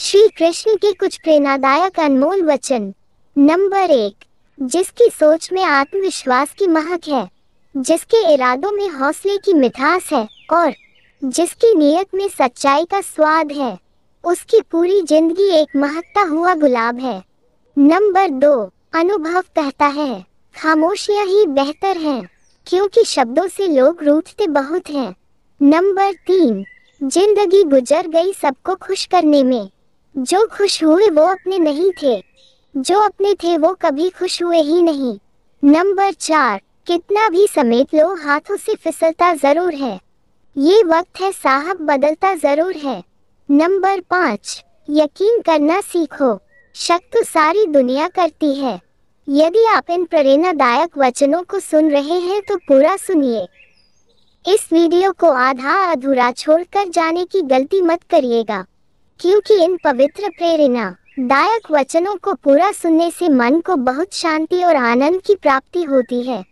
श्री कृष्ण के कुछ प्रेरणादायक अनमोल वचन। नंबर 1, जिसकी सोच में आत्मविश्वास की महक है, जिसके इरादों में हौसले की मिठास है और जिसकी नीयत में सच्चाई का स्वाद है, उसकी पूरी जिंदगी एक महकता हुआ गुलाब है। नंबर 2, अनुभव कहता है खामोशियां ही बेहतर हैं, क्योंकि शब्दों से लोग रूठते बहुत हैं। नंबर 3, जिंदगी गुजर गई सबको खुश करने में, जो खुश हुए वो अपने नहीं थे, जो अपने थे वो कभी खुश हुए ही नहीं। नंबर 4, कितना भी समेट लो हाथों से फिसलता जरूर है, ये वक्त है साहब बदलता जरूर है। नंबर 5, यकीन करना सीखो, शक तो सारी दुनिया करती है। यदि आप इन प्रेरणादायक वचनों को सुन रहे हैं तो पूरा सुनिए। इस वीडियो को आधा अधूरा छोड़कर जाने की गलती मत करिएगा, क्योंकि इन पवित्र प्रेरणादायक वचनों को पूरा सुनने से मन को बहुत शांति और आनंद की प्राप्ति होती है।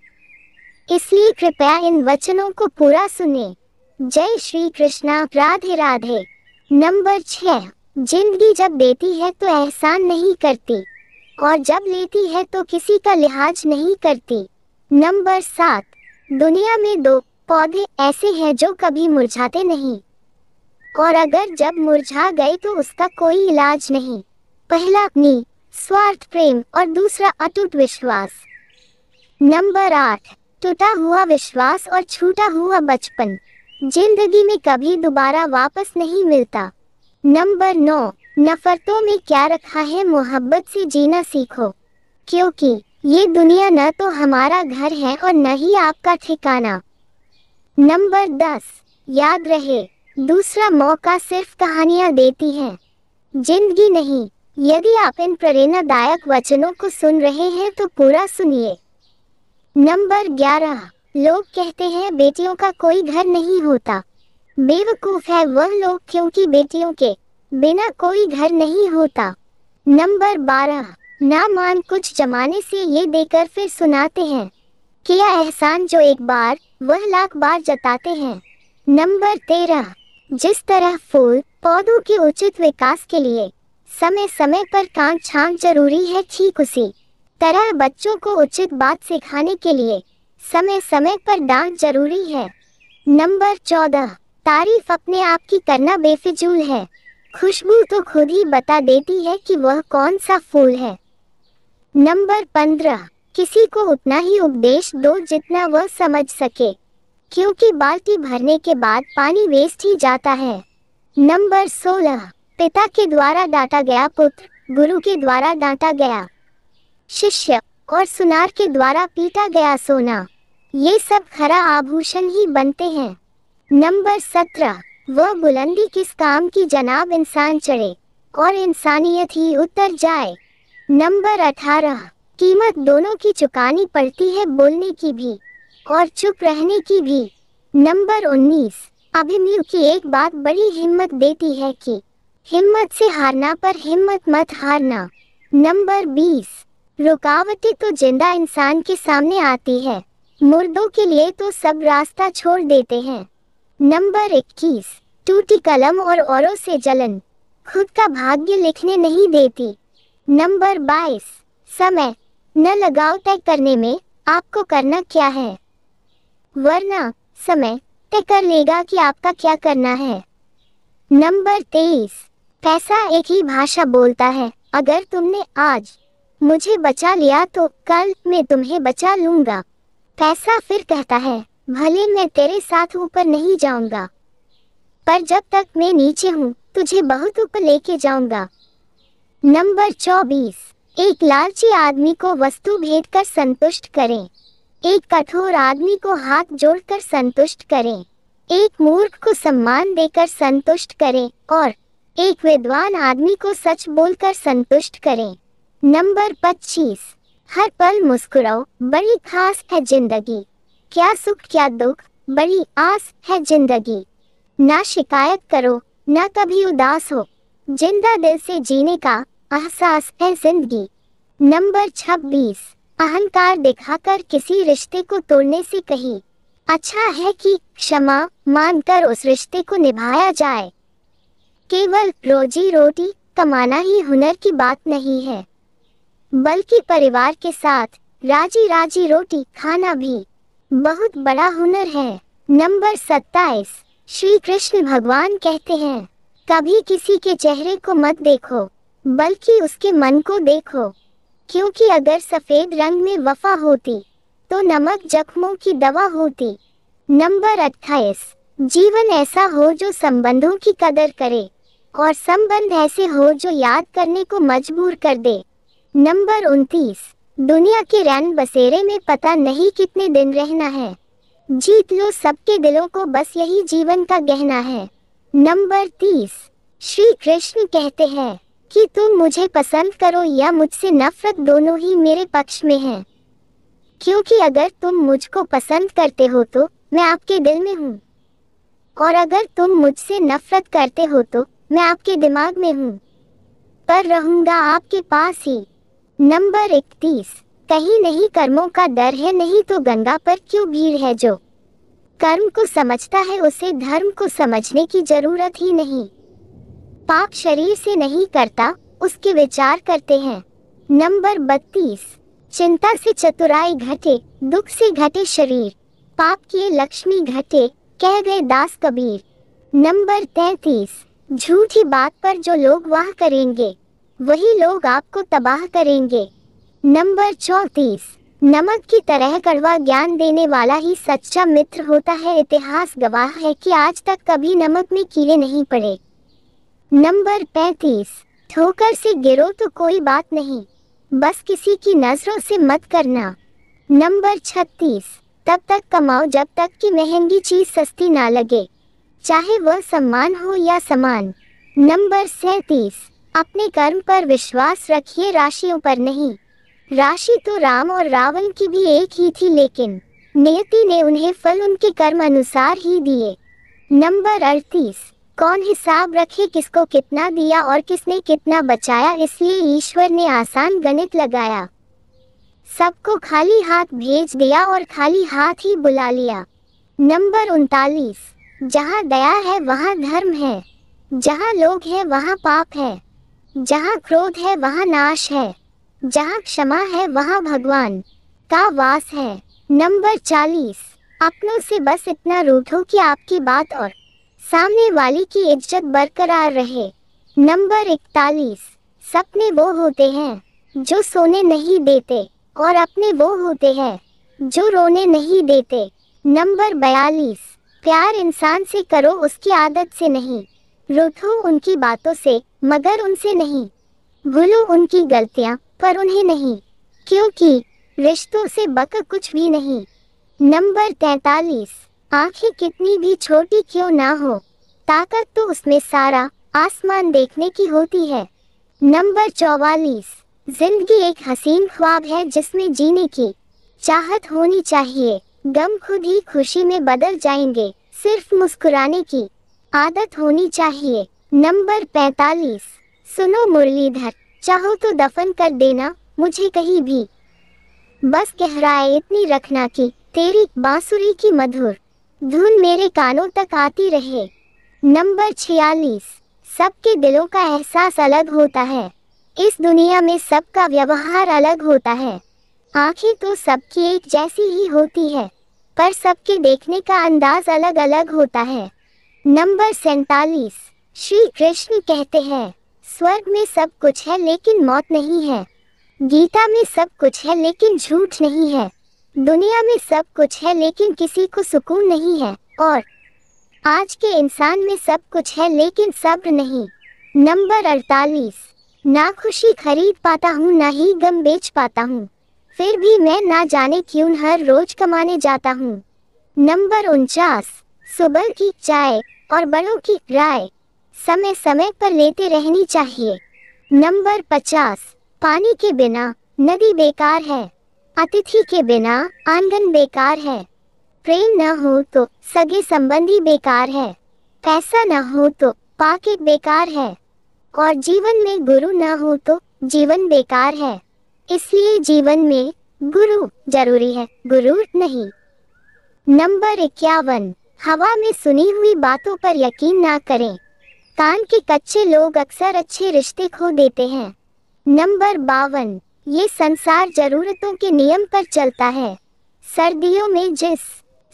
इसलिए कृपया इन वचनों को पूरा सुने। जय श्री कृष्णा, राधे राधे। नंबर 6, जिंदगी जब देती है तो एहसान नहीं करती, और जब लेती है तो किसी का लिहाज नहीं करती। नंबर 7, दुनिया में दो पौधे ऐसे हैं जो कभी मुरझाते नहीं, और अगर जब मुरझा गए तो उसका कोई इलाज नहीं। पहला अपनी स्वार्थ प्रेम और दूसरा अटूट विश्वास। नंबर 8, टूटा हुआ विश्वास और छूटा हुआ बचपन जिंदगी में कभी दोबारा वापस नहीं मिलता। नंबर 9, नफरतों में क्या रखा है मोहब्बत से जीना सीखो, क्योंकि ये दुनिया न तो हमारा घर है और न ही आपका ठिकाना। नंबर 10, याद रहे दूसरा मौका सिर्फ कहानियां देती हैं, जिंदगी नहीं। यदि आप इन प्रेरणादायक वचनों को सुन रहे हैं तो पूरा सुनिए। नंबर 11, लोग कहते हैं बेटियों का कोई घर नहीं होता, बेवकूफ है वह लोग, क्योंकि बेटियों के बिना कोई घर नहीं होता। नंबर 12, ना मान कुछ जमाने से ये देकर फिर सुनाते हैं, किया एहसान जो एक बार वह लाख बार जताते हैं। नंबर 13, जिस तरह फूल पौधों के उचित विकास के लिए समय समय पर कांट छांट जरूरी है, ठीक उसी तरह बच्चों को उचित बात सिखाने के लिए समय समय पर डांट जरूरी है। नंबर 14, तारीफ अपने आप की करना बेफिजूल है, खुशबू तो खुद ही बता देती है कि वह कौन सा फूल है। नंबर 15, किसी को उतना ही उपदेश दो जितना वह समझ सके, क्योंकि बाल्टी भरने के बाद पानी वेस्ट ही जाता है। नंबर 16, पिता के द्वारा डांटा गया पुत्र, गुरु के द्वारा डांटा गया शिष्य, और सुनार के द्वारा पीटा गया सोना, ये सब खरा आभूषण ही बनते हैं। नंबर 17, वह बुलंदी किस काम की जनाब इंसान चढ़े और इंसानियत ही उतर जाए। नंबर 18, कीमत दोनों की चुकानी पड़ती है, बोलने की भी और चुप रहने की भी। नंबर 19, अभिमन्यु की एक बात बड़ी हिम्मत देती है कि हिम्मत से हारना पर हिम्मत मत हारना। नंबर 20, रुकावटें तो जिंदा इंसान के सामने आती है, मुर्दों के लिए तो सब रास्ता छोड़ देते हैं। नंबर 21, टूटी कलम और औरों से जलन खुद का भाग्य लिखने नहीं देती। नंबर 22, समय न लगाओ तय करने में आपको करना क्या है, वरना समय तय कर लेगा कि आपका क्या करना है। नंबर 23, पैसा एक ही भाषा बोलता है, अगर तुमने आज मुझे बचा लिया तो कल मैं तुम्हें बचा लूंगा। पैसा फिर कहता है भले मैं तेरे साथ ऊपर नहीं जाऊंगा, पर जब तक मैं नीचे हूँ तुझे बहुत ऊपर लेके जाऊंगा। नंबर 24, एक लालची आदमी को वस्तु भेंट कर संतुष्ट करें, एक कठोर आदमी को हाथ जोड़कर संतुष्ट करें, एक मूर्ख को सम्मान देकर संतुष्ट करें और एक विद्वान आदमी को सच बोलकर संतुष्ट करें। नंबर 25, हर पल मुस्कुराओ, बड़ी खास है जिंदगी, क्या सुख क्या दुख, बड़ी आस है जिंदगी। ना शिकायत करो, ना कभी उदास हो, जिंदा दिल से जीने का एहसास है जिंदगी। नंबर 26, अहंकार दिखाकर किसी रिश्ते को तोड़ने से कहीं अच्छा है कि क्षमा मानकर उस रिश्ते को निभाया जाए। केवल रोजी रोटी कमाना ही हुनर की बात नहीं है, बल्कि परिवार के साथ राजी राजी रोटी खाना भी बहुत बड़ा हुनर है। नंबर 27, श्री कृष्ण भगवान कहते हैं, कभी किसी के चेहरे को मत देखो, बल्कि उसके मन को देखो, क्योंकि अगर सफेद रंग में वफा होती तो नमक जख्मों की दवा होती। नंबर 28, जीवन ऐसा हो जो संबंधों की कदर करे और संबंध ऐसे हो जो याद करने को मजबूर कर दे। नंबर 29, दुनिया के रैन बसेरे में पता नहीं कितने दिन रहना है, जीत लो सबके दिलों को, बस यही जीवन का गहना है। नंबर 30, श्री कृष्ण कहते हैं कि तुम मुझे पसंद करो या मुझसे नफरत, दोनों ही मेरे पक्ष में है, क्योंकि अगर तुम मुझको पसंद करते हो तो मैं आपके दिल में हूँ, और अगर तुम मुझसे नफरत करते हो तो मैं आपके दिमाग में हूँ, पर रहूंगा आपके पास ही। नंबर 31, कहीं नहीं कर्मों का डर है, नहीं तो गंगा पर क्यों भीड़ है, जो कर्म को समझता है उसे धर्म को समझने की जरूरत ही नहीं। पाप शरीर से नहीं करता, उसके विचार करते हैं। नंबर 32, चिंता से चतुराई घटे, दुख से घटे शरीर, पाप किए लक्ष्मी घटे, कह गए दास कबीर। नंबर 33, झूठी बात पर जो लोग वाह करेंगे वही लोग आपको तबाह करेंगे। नंबर 34, नमक की तरह कड़वा ज्ञान देने वाला ही सच्चा मित्र होता है, इतिहास गवाह है कि आज तक कभी नमक में कीड़े नहीं पड़े। नंबर 35, ठोकर से गिरो तो कोई बात नहीं, बस किसी की नजरों से मत करना। नंबर 36, तब तक कमाओ जब तक कि महंगी चीज सस्ती ना लगे, चाहे वह सम्मान हो या समान। नंबर 37, अपने कर्म पर विश्वास रखिए, राशियों पर नहीं। राशि तो राम और रावण की भी एक ही थी, लेकिन नियति ने उन्हें फल उनके कर्म अनुसार ही दिए। नंबर 38, कौन हिसाब रखे किसको कितना दिया और किसने कितना बचाया, इसलिए ईश्वर ने आसान गणित लगाया, सबको खाली हाथ भेज दिया और खाली हाथ ही बुला लिया। नंबर 39, जहाँ दया है वहाँ धर्म है, जहाँ लोग है वहाँ पाप है, जहाँ क्रोध है वहाँ नाश है, जहाँ क्षमा है वहाँ भगवान का वास है। नंबर 40, अपनों से बस इतना रूठो कि आपकी बात और सामने वाली की इज्जत बरकरार रहे। नंबर 41, सपने वो होते हैं जो सोने नहीं देते और अपने वो होते हैं जो रोने नहीं देते। नंबर 42, प्यार इंसान से करो उसकी आदत से नहीं, रूठो उनकी बातों से मगर उनसे नहीं, भूलो उनकी गलतियां पर उन्हें नहीं, क्योंकि रिश्तों से बक कुछ भी नहीं। नंबर 43, आंखें कितनी भी छोटी क्यों ना हो, ताकत तो उसमें सारा आसमान देखने की होती है। नंबर 44, जिंदगी एक हसीन ख्वाब है जिसमें जीने की चाहत होनी चाहिए, गम खुद ही खुशी में बदल जाएंगे, सिर्फ मुस्कुराने की आदत होनी चाहिए। नंबर 45, सुनो मुरलीधर, चाहो तो दफन कर देना मुझे कहीं भी, बस गहराई इतनी रखना कि तेरी बांसुरी की मधुर धुन मेरे कानों तक आती रहे। नंबर 46, सबके दिलों का एहसास अलग होता है, इस दुनिया में सबका व्यवहार अलग होता है, आंखें तो सबकी एक जैसी ही होती है, पर सबके देखने का अंदाज अलग अलग होता है। नंबर 47, श्री कृष्ण कहते हैं, स्वर्ग में सब कुछ है लेकिन मौत नहीं है, गीता में सब कुछ है लेकिन झूठ नहीं है, दुनिया में सब कुछ है लेकिन किसी को सुकून नहीं है, और आज के इंसान में सब कुछ है लेकिन सब्र नहीं। नंबर 48, ना खुशी खरीद पाता हूँ ना ही गम बेच पाता हूँ, फिर भी मैं ना जाने क्यों हर रोज कमाने जाता हूँ। नंबर 49, सुबह की चाय और बड़ों की राय समय समय पर लेते रहनी चाहिए। नंबर 50, पानी के बिना नदी बेकार है, अतिथि के बिना आंगन बेकार है, प्रेम न हो तो सगे संबंधी बेकार है, पैसा न हो तो पॉकेट बेकार है, और जीवन में गुरु न हो तो जीवन बेकार है, इसलिए जीवन में गुरु जरूरी है, गुरु नहीं। नंबर 51, हवा में सुनी हुई बातों पर यकीन ना करें, कान के कच्चे लोग अक्सर अच्छे रिश्ते खो देते हैं। नंबर 52, ये संसार जरूरतों के नियम पर चलता है। सर्दियों में जिस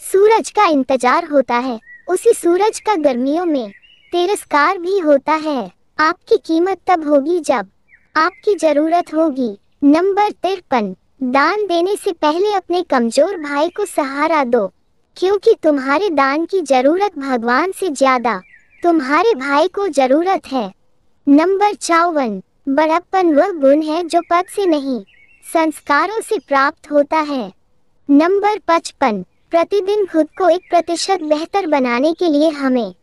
सूरज का इंतजार होता है, उसी सूरज का गर्मियों में तिरस्कार भी होता है। आपकी कीमत तब होगी जब आपकी जरूरत होगी। नंबर 53, दान देने से पहले अपने कमजोर भाई को सहारा दो, क्योंकि तुम्हारे दान की जरूरत भगवान से ज्यादा तुम्हारे भाई को जरूरत है। नंबर 54, बड़प्पन वह गुण है जो पद से नहीं, संस्कारों से प्राप्त होता है। नंबर 55, प्रतिदिन खुद को 1% बेहतर बनाने के लिए हमें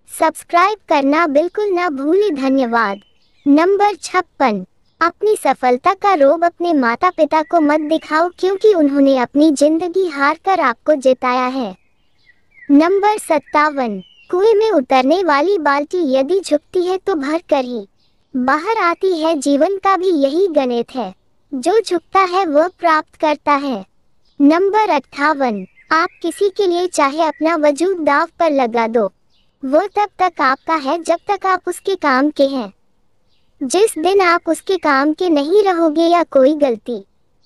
सब्सक्राइब करना बिल्कुल ना भूलें। धन्यवाद। नंबर 56, अपनी सफलता का रोब अपने माता पिता को मत दिखाओ, क्योंकि उन्होंने अपनी जिंदगी हार कर आपको जिताया है। नंबर 57, कुएं में उतरने वाली बाल्टी यदि झुकती है तो भर कर ही बाहर आती है। जीवन का भी यही गणित है, जो झुकता है वह प्राप्त करता है। नंबर 58, आप किसी के लिए चाहे अपना वजूद दांव पर लगा दो, वो तब तक आपका है जब तक आप उसके काम के हैं। जिस दिन आप उसके काम के नहीं रहोगे या कोई गलती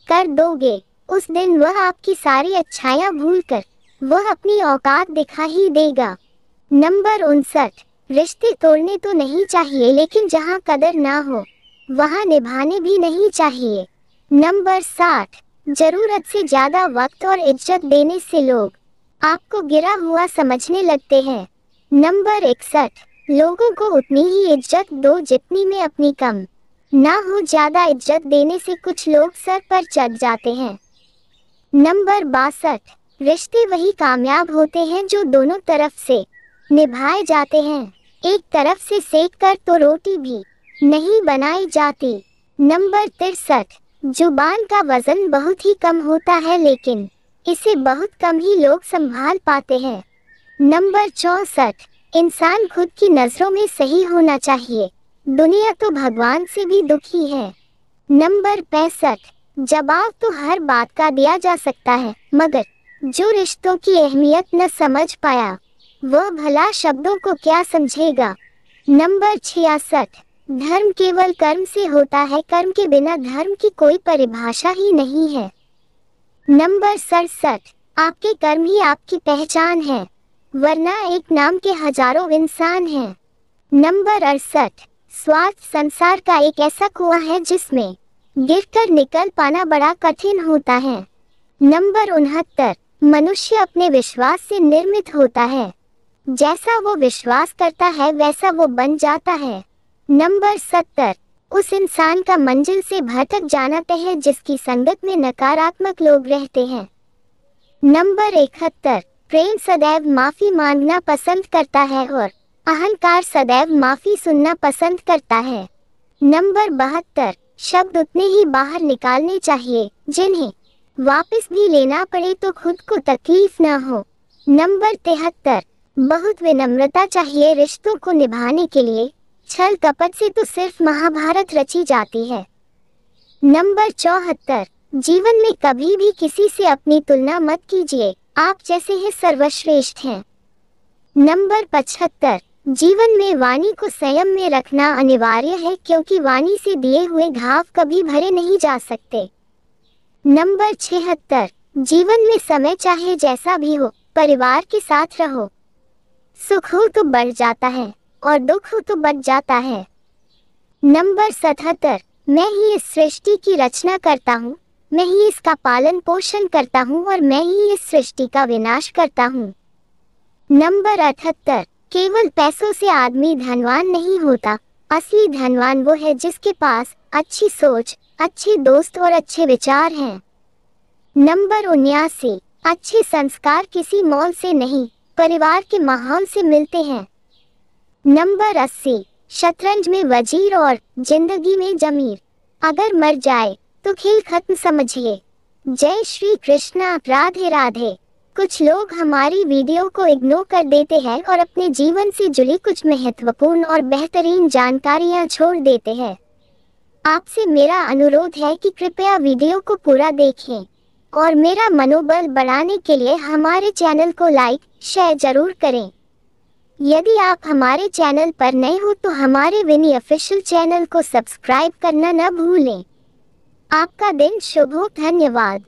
कर दोगे, उस दिन वह आपकी सारी अच्छाइयाँ भूलकर वह अपनी औकात दिखा ही देगा। नंबर 59, रिश्ते तोड़ने तो नहीं चाहिए, लेकिन जहाँ कदर ना हो वहाँ निभाने भी नहीं चाहिए। नंबर 60, जरूरत से ज्यादा वक्त और इज्जत देने से लोग आपको गिरा हुआ समझने लगते हैं। नंबर 61, लोगों को उतनी ही इज्जत दो जितनी में अपनी कम ना हो। ज्यादा इज्जत देने से कुछ लोग सर पर चढ़ जाते हैं। नंबर 62, रिश्ते वही कामयाब होते हैं जो दोनों तरफ से निभाए जाते हैं। एक तरफ से सेक कर तो रोटी भी नहीं बनाई जाती। नंबर 63, जुबान का वजन बहुत ही कम होता है, लेकिन इसे बहुत कम ही लोग संभाल पाते हैं। नंबर 64, इंसान खुद की नजरों में सही होना चाहिए, दुनिया तो भगवान से भी दुखी है। नंबर 65, जवाब तो हर बात का दिया जा सकता है, मगर जो रिश्तों की अहमियत न समझ पाया वह भला शब्दों को क्या समझेगा। नंबर 66, धर्म केवल कर्म से होता है, कर्म के बिना धर्म की कोई परिभाषा ही नहीं है। नंबर 67, आपके कर्म ही आपकी पहचान है, वरना एक नाम के हजारों इंसान हैं। नंबर 68, स्वार्थ संसार का एक ऐसा कुआं है जिसमें गिरकर निकल पाना बड़ा कठिन होता है। नंबर 69, मनुष्य अपने विश्वास से निर्मित होता है, जैसा वो विश्वास करता है वैसा वो बन जाता है। नंबर 70, उस इंसान का मंजिल से भटक जाना तय है जिसकी संगत में नकारात्मक लोग रहते हैं। नंबर 71, प्रेम सदैव माफी मांगना पसंद करता है और अहंकार सदैव माफी सुनना पसंद करता है। नंबर 72, शब्द उतने ही बाहर निकालने चाहिए जिन्हें वापस भी लेना पड़े तो खुद को तकलीफ ना हो। नंबर 73, बहुत विनम्रता चाहिए रिश्तों को निभाने के लिए, छल कपट से तो सिर्फ महाभारत रची जाती है। नंबर 74, जीवन में कभी भी किसी से अपनी तुलना मत कीजिए, आप जैसे ही सर्वश्रेष्ठ हैं। नंबर 75, जीवन में वाणी को संयम में रखना अनिवार्य है, क्योंकि वाणी से दिए हुए घाव कभी भरे नहीं जा सकते। नंबर 76, जीवन में समय चाहे जैसा भी हो, परिवार के साथ रहो। सुख हो तो बढ़ जाता है और दुख हो तो बढ़ जाता है। नंबर 77, मैं ही इस सृष्टि की रचना करता हूँ, मैं ही इसका पालन पोषण करता हूँ और मैं ही इस सृष्टि का विनाश करता हूँ। नंबर 78, केवल पैसों से आदमी धनवान नहीं होता, असली धनवान वो है जिसके पास अच्छी सोच, अच्छे दोस्त और अच्छे विचार हैं। नंबर 79, अच्छे संस्कार किसी मॉल से नहीं, परिवार के माहौल से मिलते हैं। नंबर 80, शतरंज में वजीर और जिंदगी में जमीर, अगर मर जाए तो खेल खत्म समझिए। जय श्री कृष्णा। राधे राधे। कुछ लोग हमारी वीडियो को इग्नोर कर देते हैं और अपने जीवन से जुड़ी कुछ महत्वपूर्ण और बेहतरीन जानकारियां छोड़ देते हैं। आपसे मेरा अनुरोध है कि कृपया वीडियो को पूरा देखें और मेरा मनोबल बढ़ाने के लिए हमारे चैनल को लाइक शेयर जरूर करें। यदि आप हमारे चैनल पर नए हो तो हमारे विनी ऑफिशियल चैनल को सब्सक्राइब करना न भूलें। आपका दिन शुभ हो। धन्यवाद।